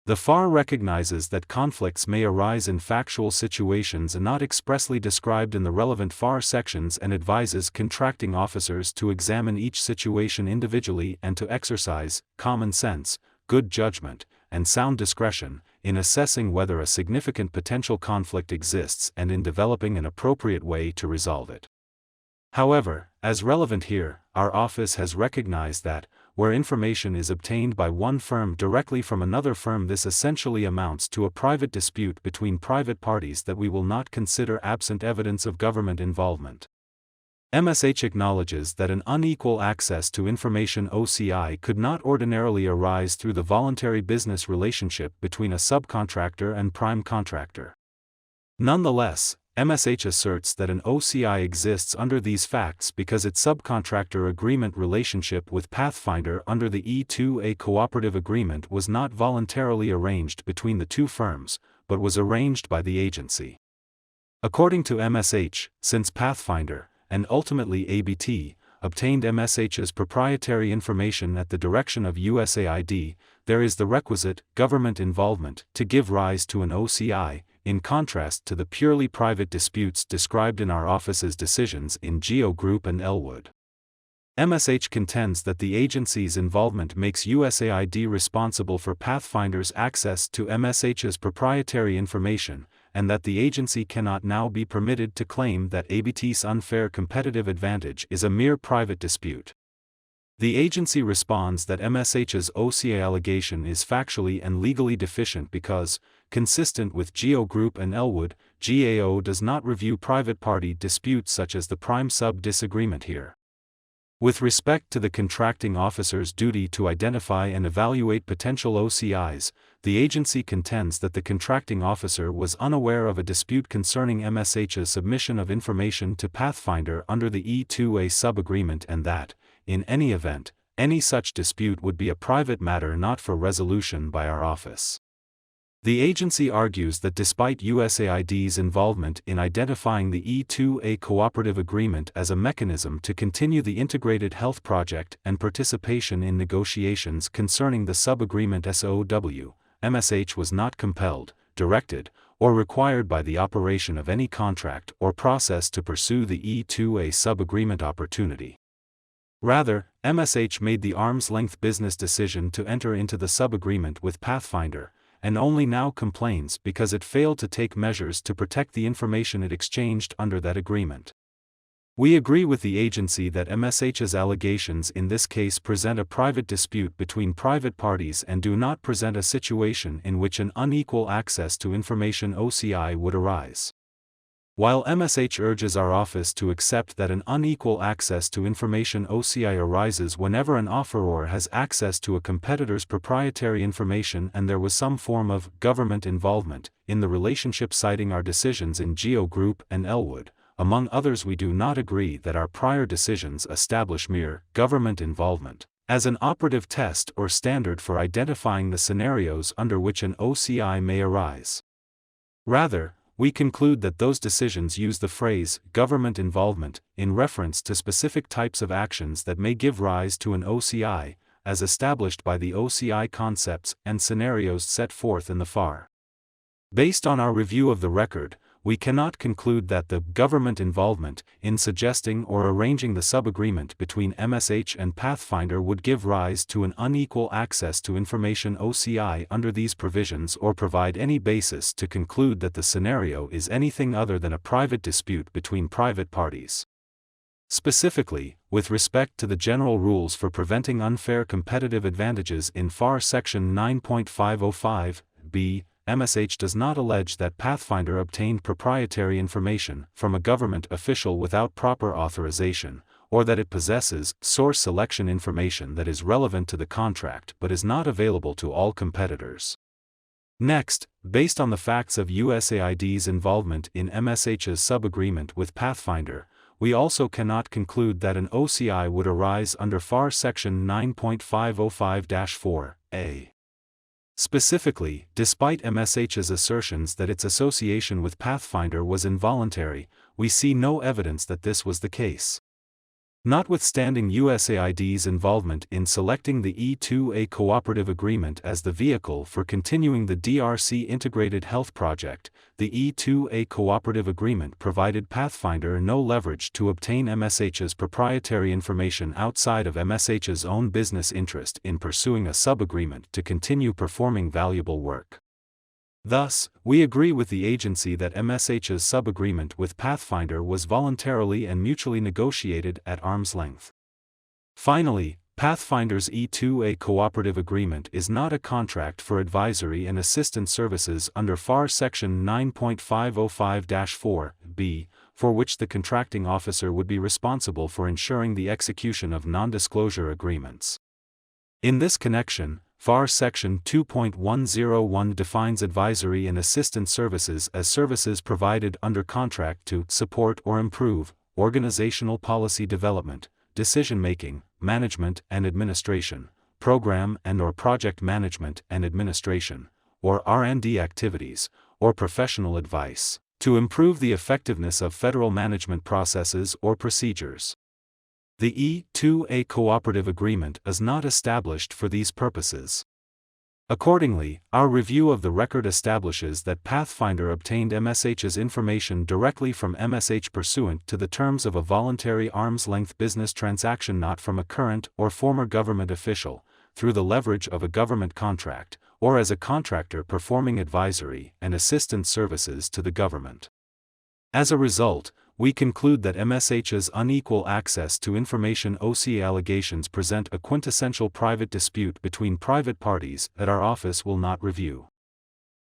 The FAR recognizes that conflicts may arise in factual situations and not expressly described in the relevant FAR sections and advises contracting officers to examine each situation individually and to exercise common sense, good judgment, and sound discretion in assessing whether a significant potential conflict exists and in developing an appropriate way to resolve it. However, as relevant here, our office has recognized that, where information is obtained by one firm directly from another firm, this essentially amounts to a private dispute between private parties that we will not consider absent evidence of government involvement. MSH acknowledges that an unequal access to information OCI could not ordinarily arise through the voluntary business relationship between a subcontractor and prime contractor. Nonetheless, MSH asserts that an OCI exists under these facts because its subcontractor agreement relationship with Pathfinder under the E2A cooperative agreement was not voluntarily arranged between the two firms, but was arranged by the agency. According to MSH, since Pathfinder, and ultimately ABT, obtained MSH's proprietary information at the direction of USAID, there is the requisite government involvement to give rise to an OCI, in contrast to the purely private disputes described in our office's decisions in Geo Group and Elwood. MSH contends that the agency's involvement makes USAID responsible for Pathfinder's access to MSH's proprietary information, and that the agency cannot now be permitted to claim that ABT's unfair competitive advantage is a mere private dispute. The agency responds that MSH's OCI allegation is factually and legally deficient because, consistent with Geo Group and Elwood, GAO does not review private party disputes such as the prime-sub disagreement here. With respect to the contracting officer's duty to identify and evaluate potential OCIs, the agency contends that the contracting officer was unaware of a dispute concerning MSH's submission of information to Pathfinder under the E2A sub-agreement and that, in any event, any such dispute would be a private matter not for resolution by our office. The agency argues that despite USAID's involvement in identifying the E2A cooperative agreement as a mechanism to continue the integrated health project and participation in negotiations concerning the sub-agreement SOW, MSH was not compelled, directed, or required by the operation of any contract or process to pursue the E2A sub-agreement opportunity. Rather, MSH made the arm's-length business decision to enter into the sub-agreement with Pathfinder, and only now complains because it failed to take measures to protect the information it exchanged under that agreement. We agree with the agency that MSH's allegations in this case present a private dispute between private parties and do not present a situation in which an unequal access to information OCI would arise. While MSH urges our office to accept that an unequal access to information OCI arises whenever an offeror has access to a competitor's proprietary information and there was some form of government involvement in the relationship, citing our decisions in Geo Group and Elwood, among others, we do not agree that our prior decisions establish mere government involvement as an operative test or standard for identifying the scenarios under which an OCI may arise. Rather, we conclude that those decisions use the phrase government involvement in reference to specific types of actions that may give rise to an OCI, as established by the OCI concepts and scenarios set forth in the FAR. Based on our review of the record, we cannot conclude that the government involvement in suggesting or arranging the sub-agreement between MSH and Pathfinder would give rise to an unequal access to information OCI under these provisions or provide any basis to conclude that the scenario is anything other than a private dispute between private parties. Specifically, with respect to the general rules for preventing unfair competitive advantages in FAR Section 9.505(b), MSH does not allege that Pathfinder obtained proprietary information from a government official without proper authorization, or that it possesses source selection information that is relevant to the contract but is not available to all competitors. Next, based on the facts of USAID's involvement in MSH's sub-agreement with Pathfinder, we also cannot conclude that an OCI would arise under FAR Section 9.505-4(a). Specifically, despite MSH's assertions that its association with Pathfinder was involuntary, we see no evidence that this was the case. Notwithstanding USAID's involvement in selecting the E2A Cooperative Agreement as the vehicle for continuing the DRC Integrated Health Project, the E2A Cooperative Agreement provided Pathfinder no leverage to obtain MSH's proprietary information outside of MSH's own business interest in pursuing a sub-agreement to continue performing valuable work. Thus, we agree with the agency that MSH's sub-agreement with Pathfinder was voluntarily and mutually negotiated at arm's length. Finally, Pathfinder's E2A cooperative agreement is not a contract for advisory and assistance services under FAR Section 9.505-4b, for which the contracting officer would be responsible for ensuring the execution of non-disclosure agreements. In this connection, FAR Section 2.101 defines advisory and assistance services as services provided under contract to support or improve organizational policy development, decision-making, management and administration, program and/or project management and administration, or R&D activities, or professional advice, to improve the effectiveness of federal management processes or procedures. The E2A cooperative agreement is not established for these purposes. Accordingly, our review of the record establishes that Pathfinder obtained MSH's information directly from MSH pursuant to the terms of a voluntary arm's-length business transaction, not from a current or former government official, through the leverage of a government contract, or as a contractor performing advisory and assistance services to the government. As a result, we conclude that MSH's unequal access to information OCI allegations present a quintessential private dispute between private parties that our office will not review.